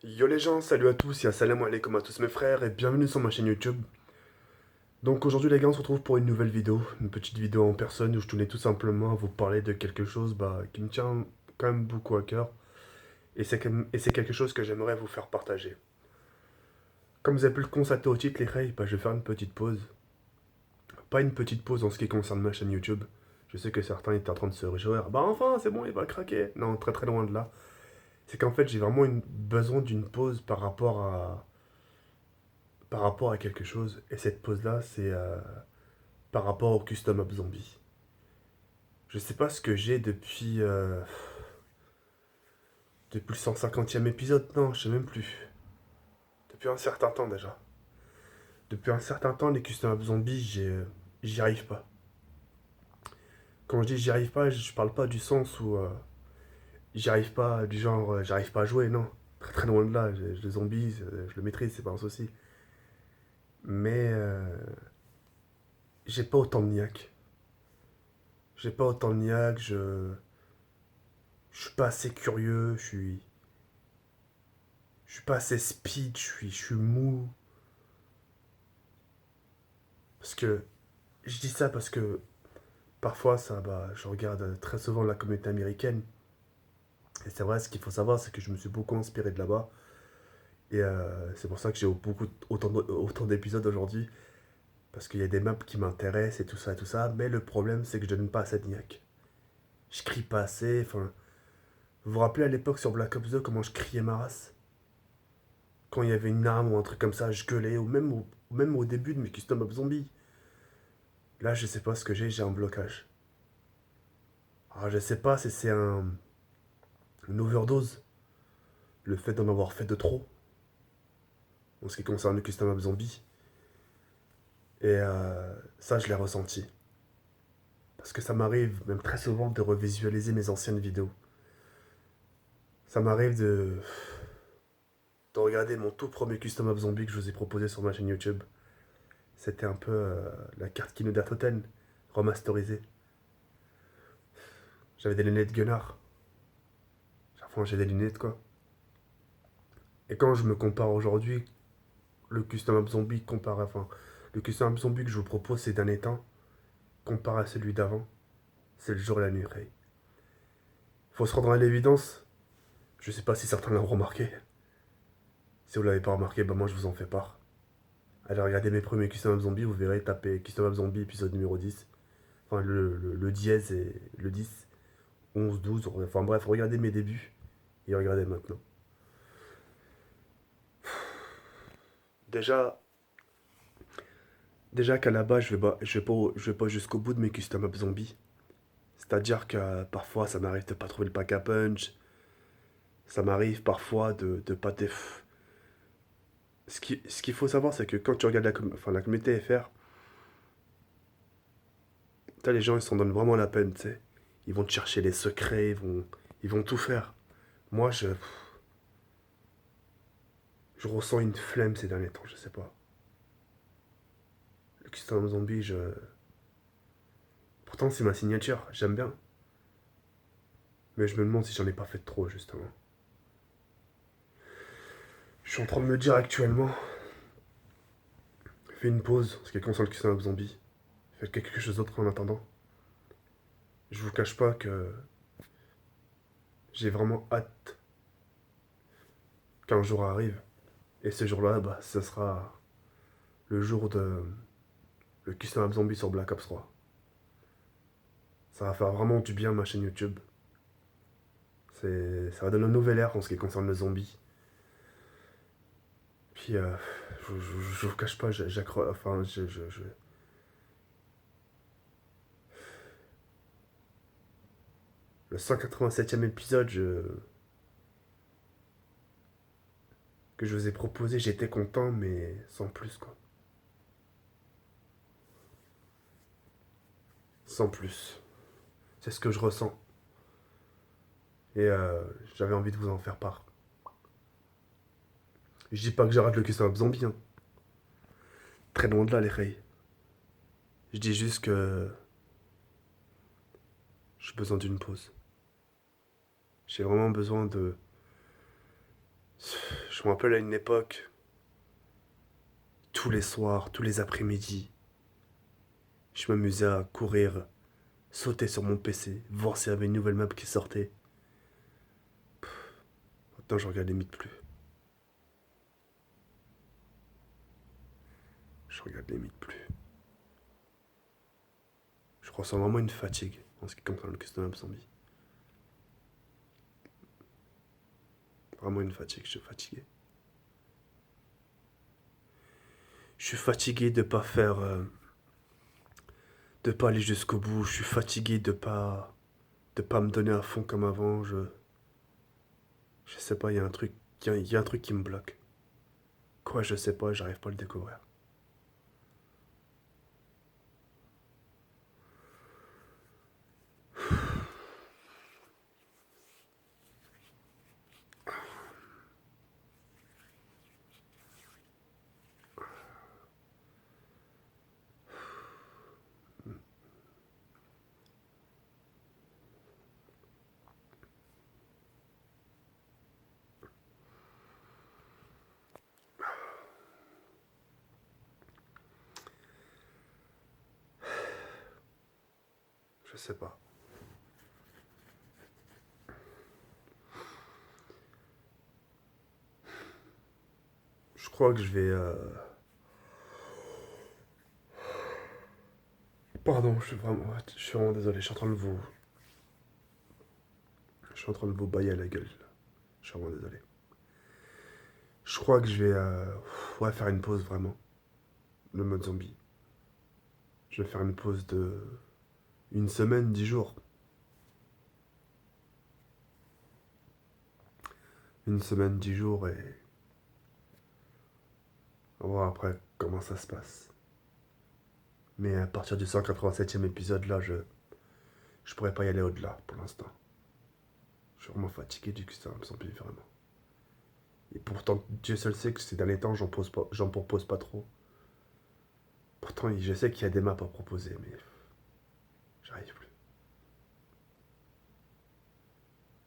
Yo les gens, salut à tous et assalamu alaikum à tous mes frères et bienvenue sur ma chaîne YouTube. Donc aujourd'hui les gars, on se retrouve pour une nouvelle vidéo, une petite vidéo en personne où je tenais tout simplement à vous parler de quelque chose qui me tient quand même beaucoup à cœur et c'est quelque chose que j'aimerais vous faire partager. Comme vous avez pu le constater au titre les gars, je vais faire une petite pause. Pas une petite pause en ce qui concerne ma chaîne YouTube. Je sais que certains étaient en train de se réjouir. Bah enfin, c'est bon, il va craquer. Non, très très loin de là. C'est qu'en fait, j'ai vraiment besoin d'une pause par rapport à quelque chose. Et cette pause-là, c'est par rapport au Custom App Zombie. Je sais pas ce que j'ai depuis le 150e épisode, non, je sais même plus. Depuis un certain temps déjà. Depuis un certain temps, les Custom App Zombies, j'y arrive pas. Quand je dis j'y arrive pas, je parle pas du sens où j'y arrive pas, du genre j'arrive pas à jouer, non. Très très loin de là, les zombies, je le maîtrise, c'est pas un souci. Mais j'ai pas autant de niaque. J'ai pas autant de niaque, je suis pas assez curieux, je suis pas assez speed, je suis mou. Parce que je dis ça parce que parfois je regarde très souvent la communauté américaine. Et c'est vrai, ce qu'il faut savoir, c'est que je me suis beaucoup inspiré de là-bas. Et c'est pour ça que j'ai autant d'épisodes aujourd'hui. Parce qu'il y a des maps qui m'intéressent et tout ça et tout ça. Mais le problème, c'est que je donne pas assez de niaque. Je crie pas assez. Enfin, vous vous rappelez à l'époque sur Black Ops 2 comment je criais ma race? Quand il y avait une arme ou un truc comme ça, je gueulais. Même au début de mes custom of zombies. Là, je sais pas ce que j'ai un blocage. Alors, je sais pas si c'est une overdose, le fait d'en avoir fait de trop, en ce qui concerne le custom of zombie. Et ça, je l'ai ressenti. Parce que ça m'arrive, même très souvent, de revisualiser mes anciennes vidéos. Ça m'arrive de regarder mon tout premier custom of zombie que je vous ai proposé sur ma chaîne YouTube. C'était un peu la carte Kino Toten, remasterisée. J'avais des lunettes Gunnar. Enfin, j'ai des lunettes, quoi. Et quand je me compare aujourd'hui, le custom of zombie comparé, enfin, le custom of zombie que je vous propose ces derniers temps, comparé à celui d'avant, c'est le jour et la nuit, Ray. Faut se rendre à l'évidence. Je sais pas si certains l'ont remarqué. Si vous l'avez pas remarqué, bah moi je vous en fais part. Allez regarder mes premiers Custom Up Zombie, vous verrez, tapez Custom Up Zombie épisode numéro 10. Enfin le dièse et le 10, 11, 12, enfin bref, regardez mes débuts et regardez maintenant. Déjà, déjà qu'à la base, je vais pas jusqu'au bout de mes Custom Up Zombie. C'est-à-dire que parfois ça m'arrive de pas trouver le pack à punch. Ça m'arrive parfois de pas ce qu'il faut savoir, c'est que quand tu regardes la communauté FR, les gens ils s'en donnent vraiment la peine, tu sais. Ils vont te chercher les secrets, ils vont tout faire. Moi, je ressens une flemme ces derniers temps, je sais pas. Le Custom Zombie, pourtant c'est ma signature, j'aime bien. Mais je me demande si j'en ai pas fait trop, justement. Je suis en train de me dire actuellement, fais une pause, en ce qui concerne le Custom Zombie. Faites quelque chose d'autre en attendant. Je vous cache pas que j'ai vraiment hâte qu'un jour arrive. Et ce jour-là, bah, ce sera le jour de le Custom Zombie sur Black Ops 3. Ça va faire vraiment du bien à ma chaîne YouTube. Ça va donner une nouvelle ère en ce qui concerne le zombie. Puis, je vous cache pas, j'accroche. Enfin, le 187e épisode que je vous ai proposé, j'étais content, mais sans plus, quoi. Sans plus. C'est ce que je ressens. Et j'avais envie de vous en faire part. Je dis pas que j'arrête le custom zombie, hein. Très loin de là, les rails. Je dis juste que j'ai besoin d'une pause. J'ai vraiment besoin de. Je me rappelle à une époque, tous les soirs, tous les après-midi, je m'amusais à courir, sauter sur mon PC, voir s'il y avait une nouvelle map qui sortait. Maintenant, je regarde limite plus. Je regarde limite plus. Je ressens vraiment une fatigue en ce qui concerne le custom map zombie. Vraiment une fatigue, je suis fatigué. Je suis fatigué de pas faire, de pas aller jusqu'au bout. Je suis fatigué de pas me donner à fond comme avant. Je sais pas, il y a un truc, il y a un truc qui me bloque. Quoi, je sais pas, j'arrive pas à le découvrir. Je sais pas. Je crois que je vais. Pardon, je suis vraiment désolé. Je suis en train de vous bailler à la gueule. Je suis vraiment désolé. Je crois que je vais, ouais, faire une pause vraiment. Le mode zombie. Je vais faire une pause de une semaine, 10 jours. Une semaine, 10 jours et on va voir après comment ça se passe. Mais à partir du 187e épisode, là, je pourrais pas y aller au-delà pour l'instant. Je suis vraiment fatigué du custom zombie, vraiment. Et pourtant, Dieu seul sait que ces derniers temps, j'en propose pas trop. Pourtant, je sais qu'il y a des maps à proposer, mais j'arrive plus.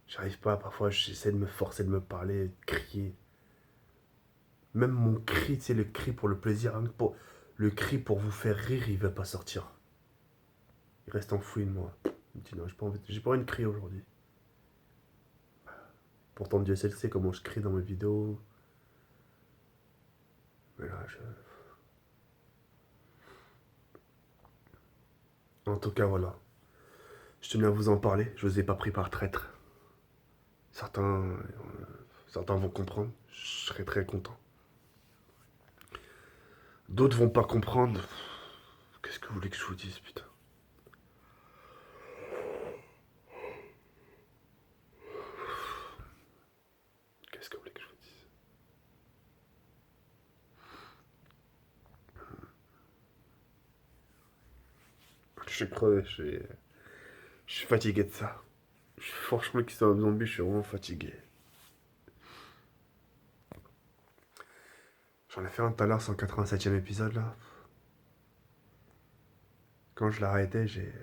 J'arrive pas, parfois j'essaie de me forcer de me parler, de crier. Même mon cri, c'est le cri pour le plaisir, hein, le cri pour vous faire rire, il va pas sortir. Il reste enfoui de moi. Je me dis non, j'ai pas envie de crier aujourd'hui. Pourtant Dieu seul sait comment je crie dans mes vidéos. Mais là, En tout cas, voilà. Je tenais à vous en parler, je vous ai pas pris par traître. Certains vont comprendre, je serai très content. D'autres vont pas comprendre. Qu'est-ce que vous voulez que je vous dise, putain? Qu'est-ce que vous voulez que je vous dise? Je suis crevé, je suis fatigué de ça. Franchement, qui sont un zombie, je suis vraiment fatigué. J'en ai fait un tout à l'heure, 187e épisode là. Quand je l'ai arrêté, j'ai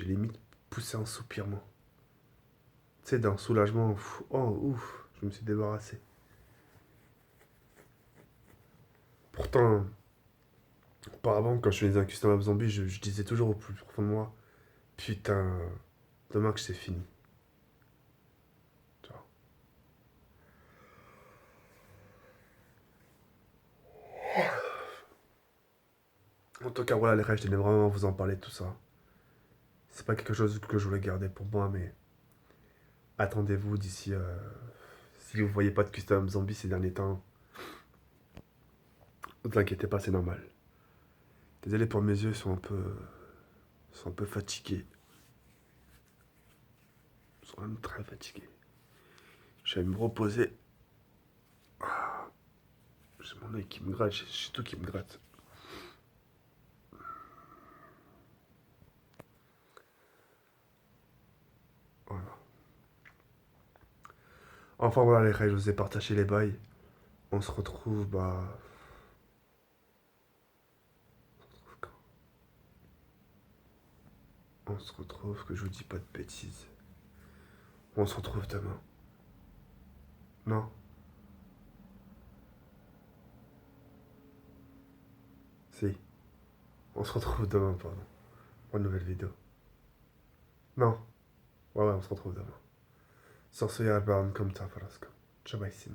limite poussé un soupirement. Tu sais, d'un soulagement, oh ouf, je me suis débarrassé. Pourtant, auparavant, quand je faisais un custom app zombie, je disais toujours au plus profond de moi, putain, demain que c'est fini. Tu vois. En tout cas, voilà, les rêves, je tenais vraiment à vous en parler de tout ça. C'est pas quelque chose que je voulais garder pour moi, mais attendez-vous d'ici. Si vous voyez pas de custom zombie ces derniers temps, ne vous inquiétez pas, c'est normal. Désolé pour mes yeux, ils sont un peu fatigués. Ils sont même très fatigués. Je vais me reposer. J'ai mon œil qui me gratte, j'ai tout qui me gratte. Voilà. Enfin voilà les règles, je vous ai partagé les bails. On se retrouve, bah. On se retrouve, que je vous dis pas de bêtises. On se retrouve demain. Non. On se retrouve demain, pardon. Pour une nouvelle vidéo. Non. Ouais, on se retrouve demain. Sur ce, jag är varm kommentar för oss. Trzeba ici,